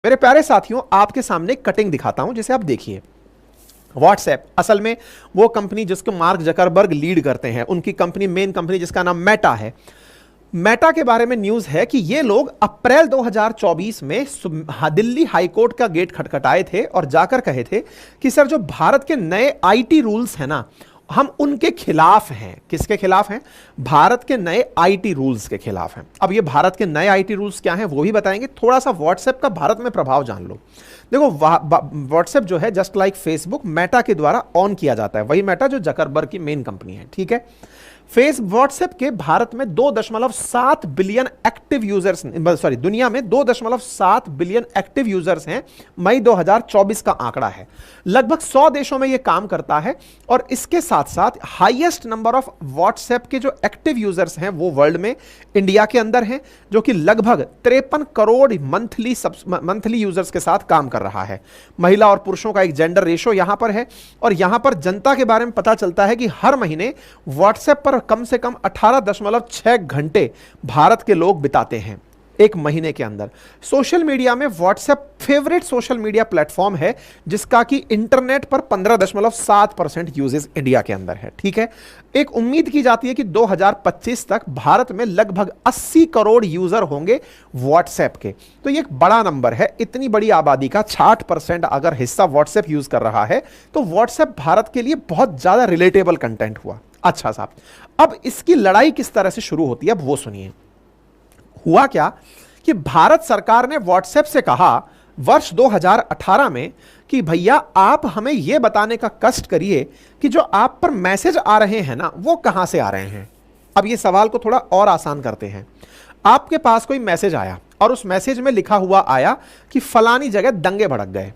मेरे प्यारे साथियों, आपके सामने एक कटिंग दिखाता हूं जिसे आप देखिए। व्हाट्सएप असल में वो कंपनी जिसको मार्क जकरबर्ग लीड करते हैं, उनकी कंपनी, मेन कंपनी जिसका नाम मेटा है। मेटा के बारे में न्यूज है कि ये लोग अप्रैल 2024 में दिल्ली हाईकोर्ट का गेट खटखटाए थे और जाकर कहे थे कि सर जो भारत के नए आईटी रूल्स हैं ना, हम उनके खिलाफ हैं। किसके खिलाफ हैं? भारत के नए आईटी रूल्स के खिलाफ हैं। अब ये भारत के नए आईटी रूल्स क्या हैं वो भी बताएंगे। थोड़ा सा व्हाट्सएप का भारत में प्रभाव जान लो। देखो, व्हाट्सएप जो है जस्ट लाइक फेसबुक मेटा के द्वारा ऑन किया जाता है, वही मेटा जो जकरबर्ग की मेन कंपनी है, ठीक है। व्हाट्सएप के भारत में 2.7 बिलियन एक्टिव यूजर्स, सॉरी दुनिया में 2.7 बिलियन एक्टिव यूजर्स हैं। मई 2024 का आंकड़ा है। लगभग 100 देशों में यह काम करता है और इसके साथ साथ हाईएस्ट नंबर ऑफ व्हाट्सएप के जो एक्टिव यूजर्स हैं वो वर्ल्ड में इंडिया के अंदर हैं, जो कि लगभग 53 करोड़ मंथली यूजर्स के साथ काम कर रहा है। महिला और पुरुषों का एक जेंडर रेशो यहां पर है और यहां पर जनता के बारे में पता चलता है कि हर महीने व्हाट्सएप पर कम से कम 18.6 घंटे भारत के लोग बिताते हैं एक महीने के अंदर। सोशल मीडिया में WhatsApp favourite social media platform है, जिसका कि इंटरनेट पर 15.7% यूजेस इंडिया के अंदर है, ठीक है। एक उम्मीद की जाती है कि 2025 तक भारत में लगभग 80 करोड़ यूजर होंगे व्हाट्सएप के। तो ये एक बड़ा नंबर है। इतनी बड़ी आबादी का 60% अगर हिस्सा व्हाट्सएप यूज कर रहा है तो व्हाट्सएप भारत के लिए बहुत ज्यादा रिलेटेबल कंटेंट हुआ। अच्छा साहब, अब इसकी लड़ाई किस तरह से शुरू होती है अब वो सुनिए। हुआ क्या कि भारत सरकार ने व्हाट्सएप से कहा वर्ष 2018 में कि भैया आप हमें यह बताने का कष्ट करिए कि जो आप पर मैसेज आ रहे हैं ना वो कहां से आ रहे हैं। अब ये सवाल को थोड़ा और आसान करते हैं। आपके पास कोई मैसेज आया और उस मैसेज में लिखा हुआ आया कि फलानी जगह दंगे भड़क गए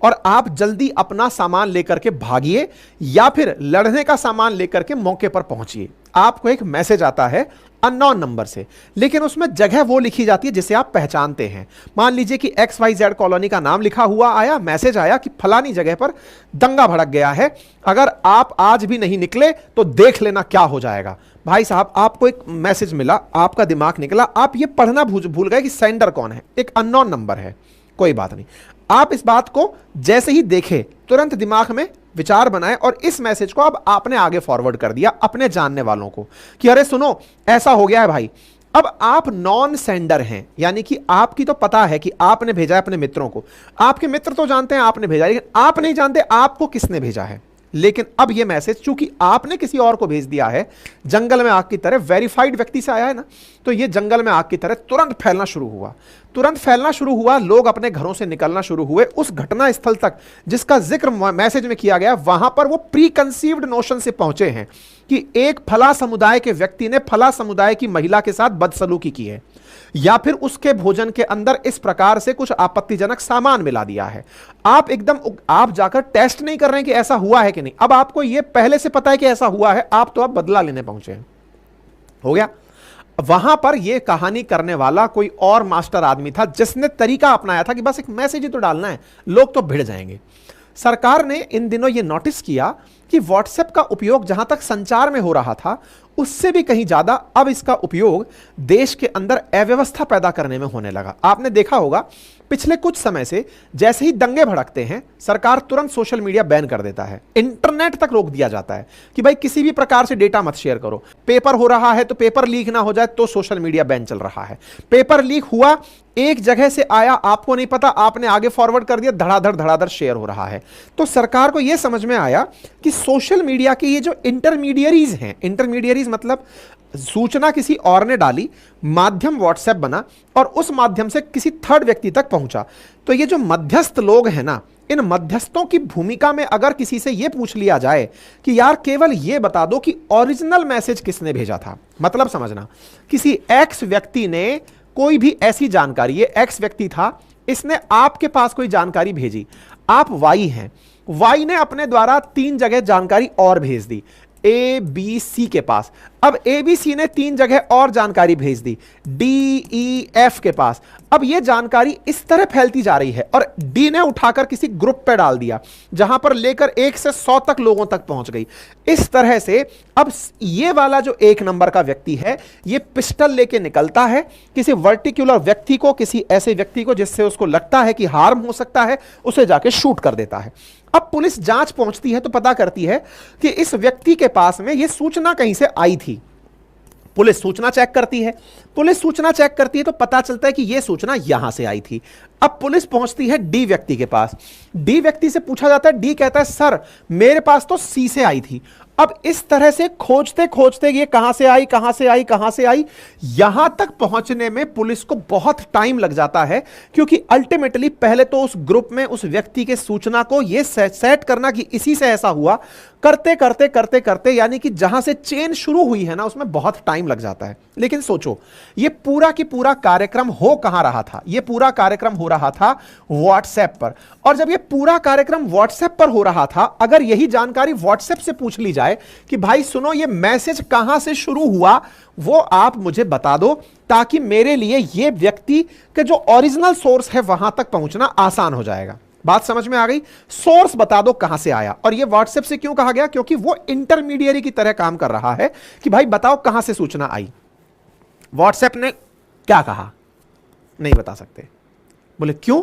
और आप जल्दी अपना सामान लेकर के भागिए या फिर लड़ने का सामान लेकर के मौके पर पहुंचिए। आपको एक मैसेज आता है अननोन नंबर से, लेकिन उसमें जगह वो लिखी जाती है जिसे आप पहचानते हैं। मान लीजिए कि XYZ कॉलोनी का नाम लिखा हुआ आया, मैसेज आया कि फलानी जगह पर दंगा भड़क गया है, अगर आप आज भी नहीं निकले तो देख लेना क्या हो जाएगा। भाई साहब, आपको एक मैसेज मिला, आपका दिमाग निकला, आप ये पढ़ना भूल गए कि सेंडर कौन है, एक अननोन नंबर है। कोई बात नहीं, आप इस बात को जैसे ही देखे तुरंत दिमाग में विचार बनाए और इस मैसेज को अब आपने आगे फॉरवर्ड कर दिया अपने जानने वालों को कि अरे सुनो ऐसा हो गया है भाई। अब आप नॉन सेंडर हैं, यानी कि आपकी तो पता है कि आपने भेजा है अपने मित्रों को, आपके मित्र तो जानते हैं आपने भेजा, लेकिन आप नहीं जानते आपको किसने भेजा है। लेकिन अब यह मैसेज चूंकि आपने किसी और को भेज दिया है, जंगल में आग की तरह, वेरीफाइड व्यक्ति से आया है ना, तो यह जंगल में आग की तरह तुरंत फैलना शुरू हुआ। लोग अपने घरों से निकलना शुरू हुए। उस घटना स्थल तक जिसका जिक्र मैसेज में किया गया, वहां पर वो प्री कंसीव्ड नोशन से पहुंचे हैं कि एक फला समुदाय के व्यक्ति ने फला समुदाय की महिला के साथ बदसलूकी की है, या फिर उसके भोजन के अंदर इस प्रकार से कुछ आपत्तिजनक सामान मिला दिया है। आप जाकर टेस्ट नहीं कर रहे हैं कि ऐसा हुआ है कि नहीं, अब आपको यह पहले से पता है कि ऐसा हुआ है, आप तो अब बदला लेने पहुंचे हैं। हो गया। वहां पर यह कहानी करने वाला कोई और मास्टर आदमी था जिसने तरीका अपनाया था कि बस एक मैसेज ही तो डालना है, लोग तो भिड़ जाएंगे। सरकार ने इन दिनों यह नोटिस किया कि व्हाट्सएप का उपयोग जहां तक संचार में हो रहा था, उससे भी कहीं ज्यादा अब इसका उपयोग देश के अंदर अव्यवस्था पैदा करने में होने लगा। आपने देखा होगा पिछले कुछ समय से जैसे ही दंगे भड़कते हैं, सरकार तुरंत सोशल मीडिया बैन कर देता है, इंटरनेट तक रोक दिया जाता है कि भाई किसी भी प्रकार से डेटा मत शेयर करो। पेपर हो रहा है तो पेपर लीक ना हो जाए तो सोशल मीडिया बैन चल रहा है। पेपर लीक हुआ, एक जगह से आया, आपको नहीं पता, आपने आगे फॉरवर्ड कर दिया, धड़ाधड़ शेयर हो रहा है। तो सरकार को यह समझ में आया कि सोशल मीडिया के ये जो इंटरमीडियरीज हैं, इंटरमीडियरीज मतलब सूचना किसी और ने डाली, माध्यम व्हाट्सएप बना और उस माध्यम से किसी थर्ड व्यक्ति तक पहुंचा। तो ये जो मध्यस्थ लोग हैं ना, इन मध्यस्थों की भूमिका में अगर किसी से यह पूछ लिया जाए कि यार केवल यह बता दो कि ओरिजिनल मैसेज किसने भेजा था, मतलब समझना, किसी एक्स व्यक्ति ने कोई भी ऐसी जानकारी, ये एक्स व्यक्ति था, इसने आपके पास कोई जानकारी भेजी, आप वाई हैं, वाई ने अपने द्वारा 3 जगह जानकारी और भेज दी, ए बी सी के पास। अब ए बी सी ने 3 जगह और जानकारी भेज दी डी ई एफ के पास। अब यह जानकारी इस तरह फैलती जा रही है और डी ने उठाकर किसी ग्रुप पे डाल दिया जहां पर लेकर 1 से 100 तक लोगों तक पहुंच गई। इस तरह से अब ये वाला जो 1 नंबर का व्यक्ति है ये पिस्टल लेके निकलता है किसी वर्टिकुलर व्यक्ति को, किसी ऐसे व्यक्ति को जिससे उसको लगता है कि हार्म हो सकता है, उसे जाके शूट कर देता है। अब पुलिस जांच पहुंचती है तो पता करती है कि इस व्यक्ति के पास में यह सूचना कहीं से आई थी। पुलिस सूचना चेक करती है, तो पता चलता है कि यह सूचना यहां से आई थी। अब पुलिस पहुंचती है डी व्यक्ति के पास। डी व्यक्ति से पूछा जाता है, डी कहता है सर मेरे पास तो सी से आई थी। अब इस तरह से खोजते खोजते ये कहां से आई, यहां तक पहुंचने में पुलिस को बहुत टाइम लग जाता है, क्योंकि अल्टीमेटली पहले तो उस ग्रुप में उस व्यक्ति के सूचना को ये सेट करना कि इसी से ऐसा हुआ, करते यानी कि जहां से चेन शुरू हुई है ना उसमें बहुत टाइम लग जाता है। लेकिन सोचो ये पूरा की पूरा कार्यक्रम हो कहां रहा था? ये पूरा कार्यक्रम हो रहा था व्हाट्सएप पर। और जब ये पूरा कार्यक्रम व्हाट्सएप पर हो रहा था, अगर यही जानकारी व्हाट्सएप से पूछ ली जाए कि भाई सुनो ये मैसेज कहां से शुरू हुआ, वो आप मुझे बता दो ताकि मेरे लिए ये व्यक्ति के जो ओरिजिनल सोर्स है वहां तक पहुंचना आसान हो जाएगा। बात समझ में आ गई? सोर्स बता दो कहां से आया। और ये व्हाट्सएप से क्यों कहा गया? क्योंकि वो इंटरमीडियरी की तरह काम कर रहा है कि भाई बताओ कहां से सूचना आई। व्हाट्सएप ने क्या कहा? नहीं बता सकते। बोले क्यों?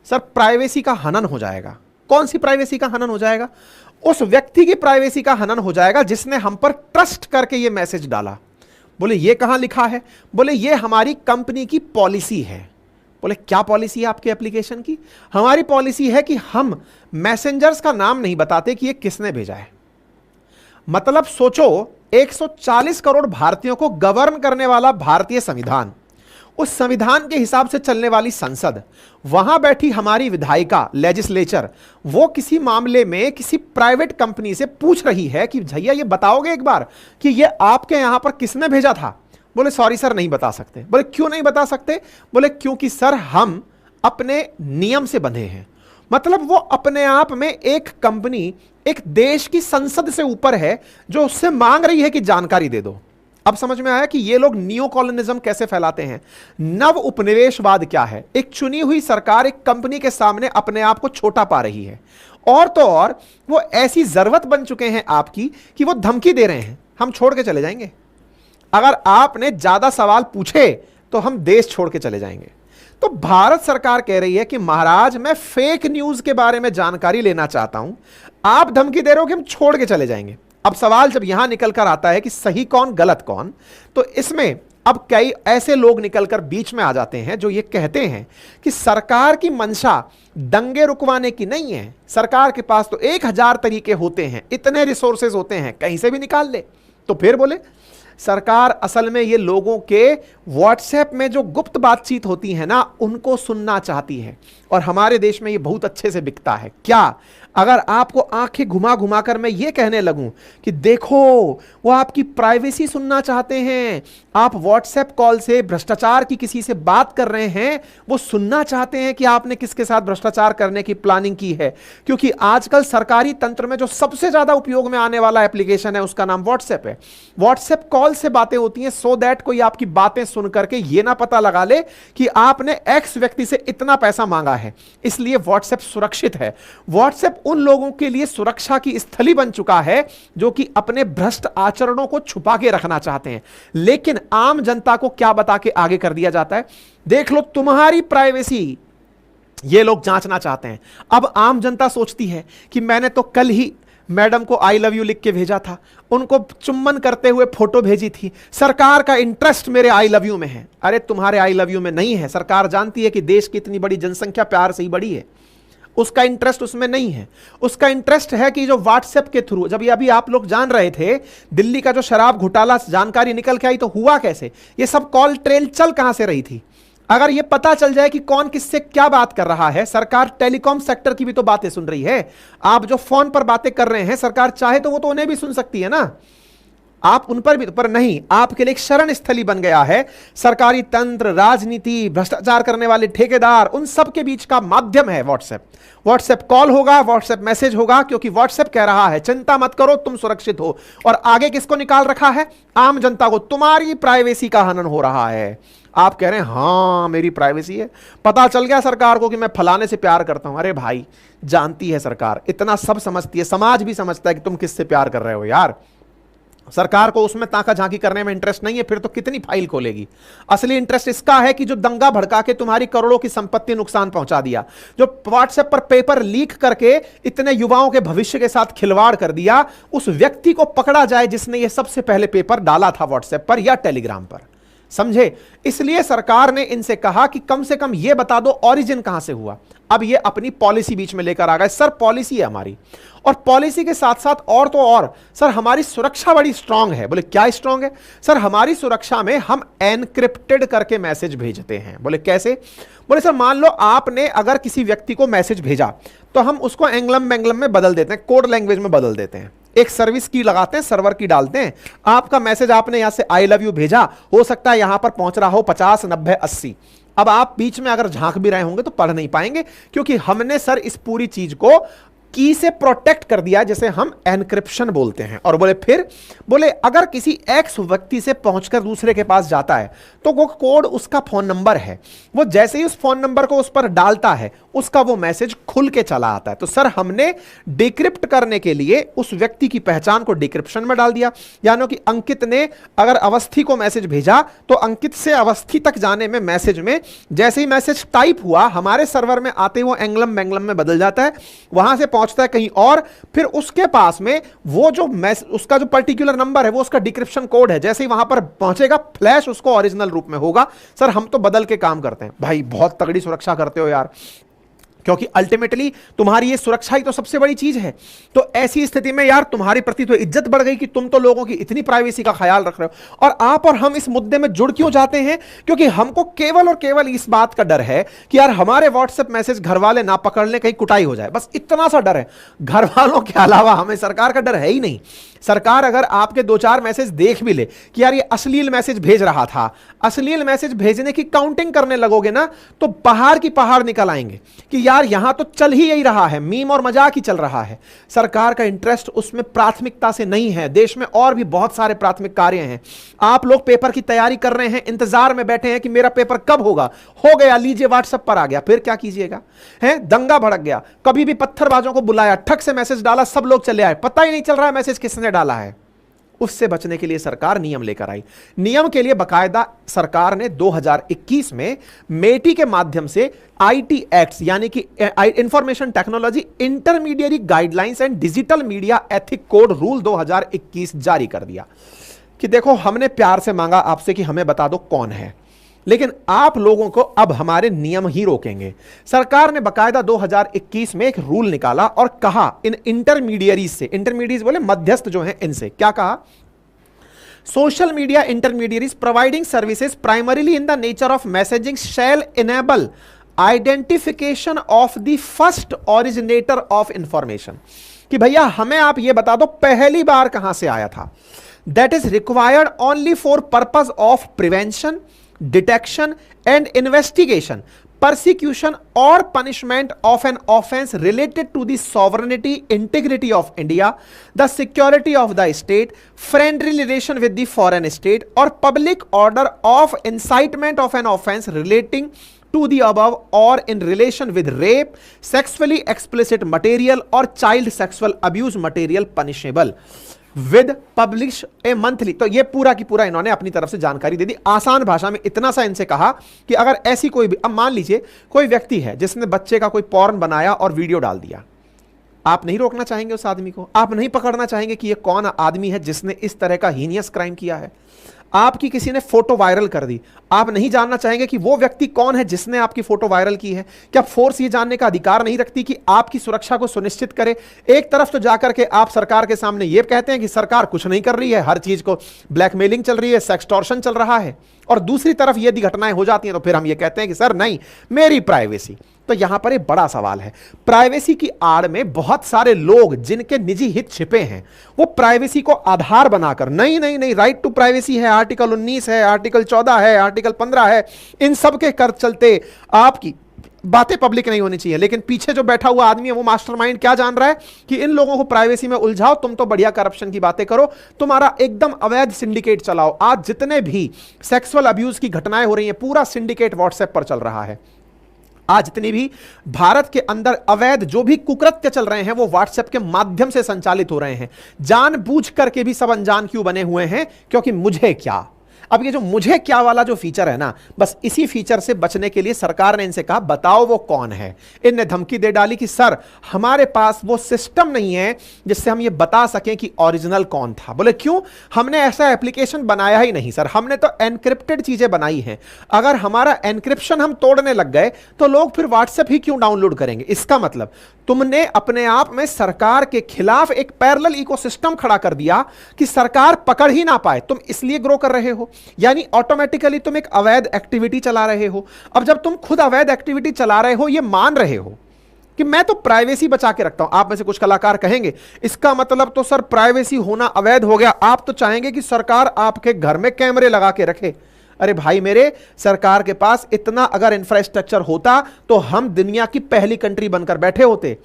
सर प्राइवेसी का हनन हो जाएगा। कौन सी प्राइवेसी का हनन हो जाएगा? उस व्यक्ति की प्राइवेसी का हनन हो जाएगा जिसने हम पर ट्रस्ट करके ये मैसेज डाला। बोले ये कहां लिखा है? बोले ये हमारी कंपनी की पॉलिसी है। बोले क्या पॉलिसी है आपके एप्लीकेशन की? हमारी पॉलिसी है कि हम मैसेंजर्स का नाम नहीं बताते कि ये किसने भेजा है। मतलब सोचो 140 करोड़ भारतीयों को गवर्न करने वाला भारतीय संविधान, उस संविधान के हिसाब से चलने वाली संसद, वहां बैठी हमारी विधायिका लेजिस्लेचर, वो किसी मामले में किसी प्राइवेट कंपनी से पूछ रही है कि भैया ये बताओगे एक बार कि ये आपके यहां पर किसने भेजा था? बोले सॉरी सर नहीं बता सकते। बोले क्यों नहीं बता सकते? बोले क्योंकि सर हम अपने नियम से बंधे हैं। मतलब वो अपने आप में एक कंपनी एक देश की संसद से ऊपर है जो उससे मांग रही है कि जानकारी दे दो। अब समझ में आया कि ये लोग नियो कॉलोनिज्म कैसे फैलाते हैं। नव उपनिवेशवाद क्या है? एक चुनी हुई सरकार एक कंपनी के सामने अपने आप को छोटा पा रही है, और तो और वो ऐसी जरूरत बन चुके हैं आपकी कि वो धमकी दे रहे हैं हम छोड़ के चले जाएंगे, अगर आपने ज्यादा सवाल पूछे तो हम देश छोड़ के चले जाएंगे। तो भारत सरकार कह रही है कि महाराज मैं फेक न्यूज के बारे में जानकारी लेना चाहता हूं, आप धमकी दे रहे हो कि हम छोड़ के चले जाएंगे। अब सवाल जब यहां निकल कर आता है कि सही कौन गलत कौन, तो इसमें अब कई ऐसे लोग निकलकर बीच में आ जाते हैं जो ये कहते हैं कि सरकार की मंशा दंगे रुकवाने की नहीं है, सरकार के पास तो 1000 तरीके होते हैं, इतने रिसोर्सेज होते हैं, कहीं से भी निकाल ले। तो फिर बोले सरकार असल में ये लोगों के व्हाट्सएप में जो गुप्त बातचीत होती है ना उनको सुनना चाहती है, और हमारे देश में ये बहुत अच्छे से बिकता है। क्या अगर आपको आंखें घुमा घुमा कर मैं ये कहने लगूं कि देखो वो आपकी प्राइवेसी सुनना चाहते हैं, आप व्हाट्सएप कॉल से भ्रष्टाचार की किसी से बात कर रहे हैं, वो सुनना चाहते हैं कि आपने किसके साथ भ्रष्टाचार करने की प्लानिंग की है, क्योंकि आजकल सरकारी तंत्र में जो सबसे ज्यादा उपयोग में आने वाला एप्लीकेशन है उसका नाम व्हाट्सएप है। व्हाट्सएप कॉल से बातें होती हैं सो दैट कोई आपकी बातें सुन करके ये ना पता लगा ले कि आपने एक्स व्यक्ति से इतना पैसा मांगा है। इसलिए व्हाट्सएप सुरक्षित है। व्हाट्सएप उन लोगों के लिए सुरक्षा की स्थली बन चुका है जो कि अपने भ्रष्ट आचरणों को छुपा के रखना चाहते हैं, लेकिन आम जनता को क्या बता के आगे कर दिया जाता है, देख लो तुम्हारी प्राइवेसी ये लोग जांचना चाहते हैं। अब आम जनता सोचती है कि मैंने तो कल ही मैडम को आई लव यू लिख के भेजा था, उनको चुम्बन करते हुए फोटो भेजी थी, सरकार का इंटरेस्ट मेरे आई लव यू में है। अरे तुम्हारे आई लव यू में नहीं है, सरकार जानती है कि देश की इतनी बड़ी जनसंख्या प्यार से ही बड़ी है, उसका इंटरेस्ट उसमें नहीं है। उसका इंटरेस्ट है कि जो व्हाट्सएप के थ्रू, जब अभी आप लोग जान रहे थे दिल्ली का जो शराब घोटाला जानकारी निकल के आई तो हुआ कैसे, ये सब कॉल ट्रेल चल कहां से रही थी। अगर ये पता चल जाए कि कौन किससे क्या बात कर रहा है, सरकार टेलीकॉम सेक्टर की भी तो बातें सुन रही है, आप जो फोन पर बातें कर रहे हैं सरकार चाहे तो वो तो उन्हें भी सुन सकती है ना। आप उन पर भी, पर नहीं, आपके लिए एक शरण स्थली बन गया है। सरकारी तंत्र, राजनीति, भ्रष्टाचार करने वाले ठेकेदार, उन सब के बीच का माध्यम है व्हाट्सएप। व्हाट्सएप कॉल होगा, व्हाट्सएप मैसेज होगा, क्योंकि व्हाट्सएप कह रहा है चिंता मत करो, तुम सुरक्षित हो। और आगे किसको निकाल रखा है? आम जनता को। तुम्हारी प्राइवेसी का हनन हो रहा है। आप कह रहे हैं हां मेरी प्राइवेसी है, पता चल गया सरकार को कि मैं फलाने से प्यार करता हूं। अरे भाई, जानती है सरकार, इतना सब समझती है, समाज भी समझता है कि तुम किससे प्यार कर रहे हो यार। सरकार को उसमें ताका झांकी करने में इंटरेस्ट नहीं है, फिर तो कितनी फाइल खोलेगी। असली इंटरेस्ट इसका है कि जो दंगा भड़का के तुम्हारी करोड़ों की संपत्ति नुकसान पहुंचा दिया, जो व्हाट्सएप पर पेपर लीक करके इतने युवाओं के भविष्य के साथ खिलवाड़ कर दिया, उस व्यक्ति को पकड़ा जाए जिसने ये सबसे पहले पेपर डाला था व्हाट्सएप पर या टेलीग्राम पर। समझे? इसलिए सरकार ने इनसे कहा कि कम से कम ये बता दो ओरिजिन कहां से हुआ। अब ये अपनी पॉलिसी बीच में लेकर आ गए। सर पॉलिसी है हमारी, और पॉलिसी के साथ साथ और तो और सर हमारी सुरक्षा बड़ी स्ट्रांग है। बोले क्या स्ट्रांग है? सर हमारी सुरक्षा में हम एनक्रिप्टेड करके मैसेज भेजते हैं। बोले कैसे? बोले सर मान लो आपने अगर किसी व्यक्ति को मैसेज भेजा तो हम उसको एंग्लम बेंग्लम में बदल देते हैं, कोड लैंग्वेज में बदल देते हैं, एक सर्विस की लगाते हैं, सर्वर की डालते हैं। आपका मैसेज आपने यहां से आई लव यू भेजा, हो सकता है यहां पर पहुंच रहा हो 50, 90, 80। अब आप बीच में अगर झांक भी रहे होंगे तो पढ़ नहीं पाएंगे, क्योंकि हमने सर इस पूरी चीज को की से प्रोटेक्ट कर दिया, जैसे हम एनक्रिप्शन बोलते हैं। और बोले फिर, बोले अगर किसी एक्स व्यक्ति से पहुंचकर दूसरे के पास जाता है तो वो कोड उसका फोन नंबर है, वो जैसे ही उस फोन नंबर को उस पर डालता है उसका वो मैसेज खुल के चला आता है। तो सर हमने डिक्रिप्ट करने के लिए उस व्यक्ति की पहचान को डिक्रिप्शन में डाल दिया। यानी कि अंकित ने अगर अवस्थी को मैसेज भेजा तो अंकित से अवस्थी तक जाने में मैसेज में जैसे ही मैसेज टाइप हुआ हमारे सर्वर में आते वो एंग्लम बेंग्लम में बदल जाता है, वहां से पहुंचता है कहीं और, फिर उसके पास में वो जो उसका जो पर्टिकुलर नंबर है वो उसका डिक्रिप्शन कोड है, जैसे ही वहां पर पहुंचेगा फ्लैश उसको ओरिजिनल रूप में होगा। सर हम तो बदल के काम करते हैं। भाई बहुत तगड़ी सुरक्षा करते हो यार, क्योंकि अल्टीमेटली तुम्हारी ये सुरक्षा ही तो सबसे बड़ी चीज है। तो ऐसी स्थिति में यार तुम्हारी प्रति तो इज्जत बढ़ गई कि तुम तो लोगों की इतनी प्राइवेसी का ख्याल रख रहे हो। और आप और हम इस मुद्दे में जुड़ क्यों जाते हैं? क्योंकि हमको केवल और केवल इस बात का डर है कि यार हमारे व्हाट्सएप मैसेज घर वाले ना पकड़ ले, कहीं कुटाई हो जाए, बस इतना सा डर है। घर वालों के अलावा हमें सरकार का डर है ही नहीं। सरकार अगर आपके 2-4 मैसेज देख भी ले कि यार ये अश्लील मैसेज भेज रहा था, अश्लील मैसेज भेजने की काउंटिंग करने लगोगे ना तो पहाड़ की पहाड़ निकल आएंगे कि यार यहां तो चल ही यही रहा है, मीम और मजाक ही चल रहा है। सरकार का इंटरेस्ट उसमें प्राथमिकता से नहीं है। देश में और भी बहुत सारे प्राथमिक कार्य हैं। आप लोग पेपर की तैयारी कर रहे हैं, इंतजार में बैठे हैं कि मेरा पेपर कब होगा, हो गया, लीजिए व्हाट्सएप पर आ गया, फिर क्या कीजिएगा? है दंगा भड़क गया, कभी भी पत्थरबाजों को बुलाया, ठग से मैसेज डाला, सब लोग चले आए, पता ही नहीं चल रहा है मैसेज किसने डाला है। उससे बचने के लिए सरकार नियम लेकर आई। नियम के लिए बकायदा सरकार ने 2021 में मेटी के माध्यम से आईटी एक्ट्स यानी कि information technology intermediate guidelines and digital media ethic code rule 2021 जारी कर दिया कि देखो हमने प्यार से मांगा आपसे कि हमें बता दो कौन है, लेकिन आप लोगों को अब हमारे नियम ही रोकेंगे। सरकार ने बकायदा 2021 में एक रूल निकाला और कहा इन इंटरमीडियरीज से, इंटरमीडियरीज बोले मध्यस्थ जो हैं, इनसे क्या कहा? Social media intermediaries providing services primarily in the nature of messaging shall enable identification of the first originator of information, कि भैया हमें आप ये बता दो पहली बार कहां से आया था। That is required only for purpose of prevention, detection and investigation, persecution or punishment of an offense related to the sovereignty, integrity of India, the security of the state, friendly relation with the foreign state, or public order of incitement of an offense relating to the above or in relation with rape, sexually explicit material or child sexual abuse material punishable with publish A monthly. तो ये पूरा की पूरा इन्होंने अपनी तरफ से जानकारी दे दी, आसान भाषा में इतना सा इनसे कहा कि अगर ऐसी कोई भी, अब मान लीजिए कोई व्यक्ति है जिसने बच्चे का कोई पॉर्न बनाया और वीडियो डाल दिया, आप नहीं रोकना चाहेंगे उस आदमी को, आप नहीं पकड़ना चाहेंगे कि ये कौन आदमी है जिसने इस तरह का हीनियस क्राइम किया है। आपकी किसी ने फोटो वायरल कर दी, आप नहीं जानना चाहेंगे कि वो व्यक्ति कौन है जिसने आपकी फोटो वायरल की है। क्या फोर्स ये जानने का अधिकार नहीं रखती कि आपकी सुरक्षा को सुनिश्चित करे? एक तरफ तो जाकर के आप सरकार के सामने ये कहते हैं कि सरकार कुछ नहीं कर रही है, हर चीज को ब्लैकमेलिंग चल रही है, सेक्सटॉर्शन चल रहा है, और दूसरी तरफ ये घटनाएं हो जाती हैं तो फिर हम ये कहते हैं कि सर नहीं, मेरी प्राइवेसी। तो यहां पर एक बड़ा सवाल है। प्राइवेसी की आड़ में बहुत सारे लोग जिनके निजी हित छिपे हैं, वो प्राइवेसी को आधार बनाकर नहीं नहीं नहीं राइट टू प्राइवेसी है, आर्टिकल 19 है, आर्टिकल 14 है, आर्टिकल 15 है, इन सब के कर चलते आपकी बातें पब्लिक नहीं होनी चाहिए। लेकिन पीछे जो बैठा हुआ आदमी है वो मास्टरमाइंड क्या जान रहा है कि इन लोगों को प्राइवेसी में उलझाओ, तुम तो बढ़िया करप्शन की बातें करो, तुम्हारा एकदम अवैध सिंडिकेट चलाओ। आज जितने भी सेक्सुअल अब्यूज की घटनाएं हो रही हैं, पूरा सिंडिकेट व्हाट्सएप पर चल रहा है। आज जितनी भी भारत के अंदर अवैध जो भी कुकृत्य चल रहे हैं वो व्हाट्सएप के माध्यम से संचालित हो रहे हैं। जानबूझ करके भी सब अनजान क्यों बने हुए हैं? क्योंकि मुझे क्या, अब ये जो मुझे क्या वाला जो फीचर है ना, बस इसी फीचर से बचने के लिए सरकार ने इनसे कहा बताओ वो कौन है। इनने धमकी दे डाली कि सर हमारे पास वो सिस्टम नहीं है जिससे हम ये बता सकें कि ओरिजिनल कौन था। बोले क्यों? हमने ऐसा एप्लीकेशन बनाया ही नहीं सर, हमने तो एनक्रिप्टेड चीजें बनाई हैं। अगर हमारा एनक्रिप्शन हम तोड़ने लग गए तो लोग फिर व्हाट्सएप ही क्यों डाउनलोड करेंगे? इसका मतलब तुमने अपने आप में सरकार के खिलाफ एक पैरेलल इकोसिस्टम खड़ा कर दिया कि सरकार पकड़ ही ना पाए, तुम इसलिए ग्रो कर रहे हो, यानी ऑटोमेटिकली तुम एक अवैध एक्टिविटी चला रहे हो। अब जब तुम खुद अवैध एक्टिविटी चला रहे हो, ये मान रहे हो कि मैं तो प्राइवेसी बचा के रखता हूं। आप में से कुछ कलाकार कहेंगे इसका मतलब तो सर प्राइवेसी होना अवैध हो गया, आप तो चाहेंगे कि सरकार आपके घर में कैमरे लगा के रखे। अरे भाई मेरे, सरकार के पास इतना अगर इंफ्रास्ट्रक्चर होता तो हम दुनिया की पहली कंट्री बनकर बैठे होते।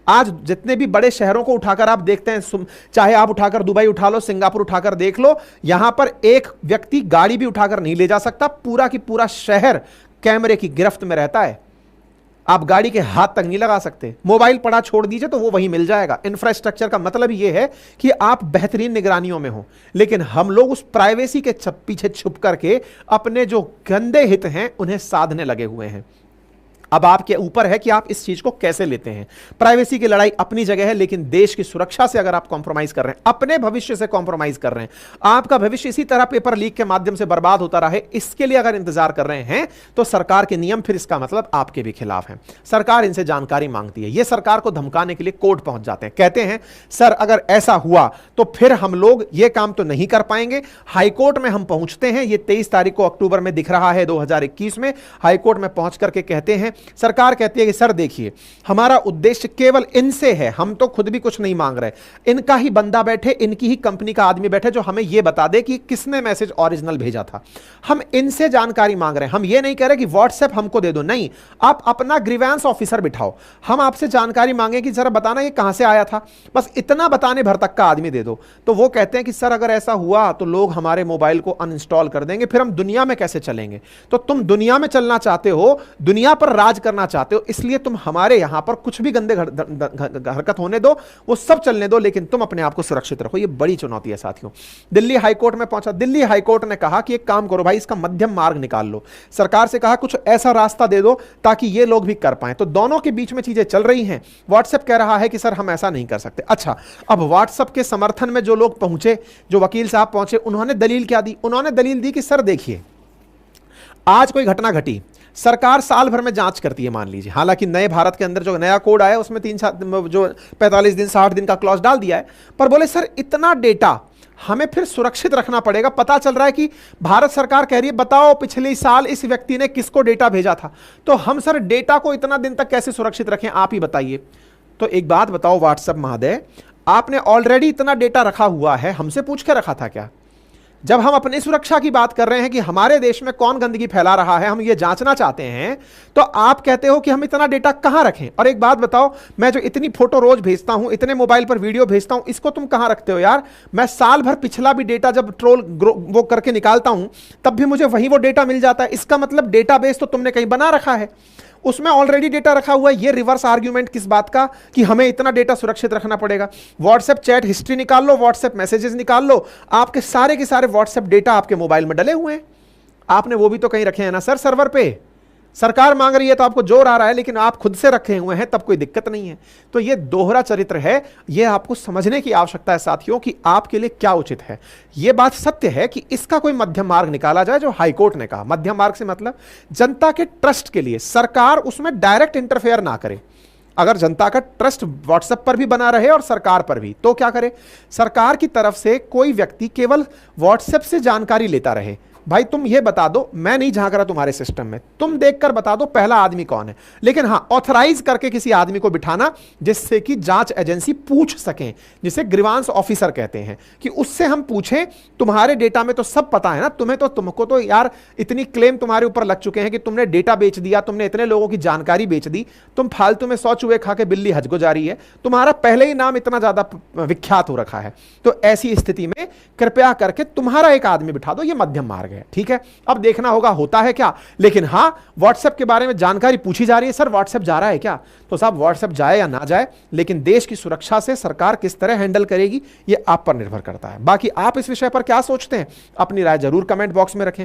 आज जितने भी बड़े शहरों को उठाकर आप देखते हैं, चाहे आप उठाकर दुबई उठा लो, सिंगापुर उठाकर देख लो, यहां पर एक व्यक्ति गाड़ी भी उठाकर नहीं ले जा सकता, पूरा की पूरा शहर कैमरे की गिरफ्त में रहता है। आप गाड़ी के हाथ तक नहीं लगा सकते, मोबाइल पड़ा छोड़ दीजिए तो वो वहीं मिल जाएगा। इंफ्रास्ट्रक्चर का मतलब ये है कि आप बेहतरीन निगरानियों में हो। लेकिन हम लोग उस प्राइवेसी के पीछे छुप करके अपने जो गंदे हित हैं उन्हें साधने लगे हुए हैं। अब आपके ऊपर है कि आप इस चीज को कैसे लेते हैं। प्राइवेसी की लड़ाई अपनी जगह है, लेकिन देश की सुरक्षा से अगर आप कॉम्प्रोमाइज कर रहे हैं, अपने भविष्य से कॉम्प्रोमाइज कर रहे हैं, आपका भविष्य इसी तरह पेपर लीक के माध्यम से बर्बाद होता रहे, इसके लिए अगर इंतजार कर रहे हैं तो सरकार के नियम फिर इसका मतलब आपके भी खिलाफ हैं। सरकार इनसे जानकारी मांगती है, ये सरकार को धमकाने के लिए कोर्ट पहुंच जाते हैं, कहते हैं सर अगर ऐसा हुआ तो फिर हम लोग ये काम तो नहीं कर पाएंगे। हाईकोर्ट में हम पहुंचते हैं, ये 23 तारीख को अक्टूबर में दिख रहा है 2021 में, हाईकोर्ट में पहुंच करके कहते हैं, सरकार कहती है कि सर देखिए हमारा उद्देश्य केवल इनसे है, हम तो खुद भी कुछ नहीं मांग रहे, इनका ही बंदा बैठे, इनकी ही कंपनी का आदमी बैठे जो हमें यह बता दे कि किसने मैसेज ओरिजिनल भेजा था। हम इनसे जानकारी मांग रहे हैं, हम ये नहीं कह रहे कि व्हाट्सएप हमको दे दो, नहीं, आप अपना ग्रीवेंस ऑफिसर बिठाओ, हम आपसे जानकारी मांगे कि जरा बताना ये कहां से आया था, बस इतना बताने भर तक का आदमी दे दो। तो वो कहते हैं कि सर अगर ऐसा हुआ तो लोग हमारे मोबाइल को अनइंस्टॉल कर देंगे, फिर हम दुनिया में कैसे चलेंगे? तो तुम दुनिया में चलना चाहते हो, दुनिया पर राज करना चाहते हो, इसलिए तुम हमारे यहां पर कुछ भी गंदे हरकत होने दो, वो सब चलने दो, लेकिन तुम अपने आप को सुरक्षित रखो। ये बड़ी चुनौती है साथियों। दिल्ली हाईकोर्ट में पहुंचा, दिल्ली हाईकोर्ट ने कहा कि एक काम करो भाई, इसका मध्यम मार्ग निकाल लो। सरकार से कहा कुछ ऐसा रास्ता दे दो ताकि ये लोग भी कर पाए। तो दोनों के बीच में चीजें चल रही हैं। व्हाट्सएप कह रहा है कि सर हम ऐसा नहीं कर सकते। अच्छा, अब व्हाट्सएप के समर्थन में जो लोग पहुंचे, जो वकील साहब पहुंचे, उन्होंने दलील क्या दी? उन्होंने दलील दी कि सर देखिए आज कोई घटना घटी, सरकार साल भर में जांच करती है मान लीजिए, हालांकि नए भारत के अंदर जो नया कोड आया उसमें 45 दिन 60 दिन का क्लॉज डाल दिया है, पर बोले सर इतना डेटा हमें फिर सुरक्षित रखना पड़ेगा। पता चल रहा है कि भारत सरकार कह रही है बताओ पिछले साल इस व्यक्ति ने किसको डेटा भेजा था, तो हम सर डेटा को इतना दिन तक कैसे सुरक्षित रखें, आप ही बताइए। तो एक बात बताओ व्हाट्सएप महोदय, आपने ऑलरेडी इतना डेटा रखा हुआ है, हमसे पूछ के रखा था क्या? जब हम अपनी सुरक्षा की बात कर रहे हैं कि हमारे देश में कौन गंदगी फैला रहा है, हम ये जांचना चाहते हैं, तो आप कहते हो कि हम इतना डेटा कहां रखें? और एक बात बताओ, मैं जो इतनी फोटो रोज भेजता हूं, इतने मोबाइल पर वीडियो भेजता हूं, इसको तुम कहां रखते हो यार? मैं साल भर पिछला भी डेटा जब ट्रोल वो करके निकालता हूं तब भी मुझे वही वो डेटा मिल जाता है। इसका मतलब डेटाबेस तो तुमने कहीं बना रखा है, उसमें ऑलरेडी डेटा रखा हुआ है। ये रिवर्स आर्ग्यूमेंट किस बात का कि हमें इतना डेटा सुरक्षित रखना पड़ेगा? व्हाट्सएप चैट हिस्ट्री निकाल लो, व्हाट्सएप मैसेजेस निकाल लो, आपके सारे के सारे व्हाट्सएप डेटा आपके मोबाइल में डले हुए हैं, आपने वो भी तो कहीं रखे हैं ना सर, सर्वर पे। सरकार मांग रही है तो आपको जोर आ रहा है, लेकिन आप खुद से रखे हुए हैं तब कोई दिक्कत नहीं है। तो ये दोहरा चरित्र है, ये आपको समझने की आवश्यकता है साथियों कि आपके लिए क्या उचित है। यह बात सत्य है कि इसका कोई मध्यम मार्ग निकाला जाए, जो हाईकोर्ट ने कहा। मध्यम मार्ग से मतलब जनता के ट्रस्ट के लिए सरकार उसमें डायरेक्ट इंटरफेयर ना करे। अगर जनता का ट्रस्ट व्हाट्सएप पर भी बना रहे और सरकार पर भी, तो क्या करे? सरकार की तरफ से कोई व्यक्ति केवल व्हाट्सएप से जानकारी लेता रहे, भाई तुम ये बता दो, मैं नहीं झांक रहा तुम्हारे सिस्टम में, तुम देखकर बता दो पहला आदमी कौन है। लेकिन हाँ, ऑथराइज करके किसी आदमी को बिठाना जिससे कि जांच एजेंसी पूछ सके, जिसे ग्रीवांस ऑफिसर कहते हैं, कि उससे हम पूछें तुम्हारे डेटा में तो सब पता है ना, तुमको तो यार इतनी क्लेम तुम्हारे ऊपर लग चुके हैं कि तुमने डेटा बेच दिया, तुमने इतने लोगों की जानकारी बेच दी, तुम फालतू में 100 चूहे खा के बिल्ली हज को जा रही है, तुम्हारा पहले ही नाम इतना ज्यादा विख्यात हो रखा है। तो ऐसी स्थिति में कृपया करके तुम्हारा एक आदमी बिठा दो, ये मध्यम मार्ग है। ठीक है, अब देखना होगा होता है क्या। लेकिन हाँ, व्हाट्सएप के बारे में जानकारी पूछी जा रही है, सर व्हाट्सएप जा रहा है क्या, तो साहब व्हाट्सएप जाए या ना जाए, लेकिन देश की सुरक्षा से सरकार किस तरह हैंडल करेगी ये आप पर निर्भर करता है। बाकी आप इस विषय पर क्या सोचते हैं, अपनी राय जरूर कमेंट बॉक्स में रखें।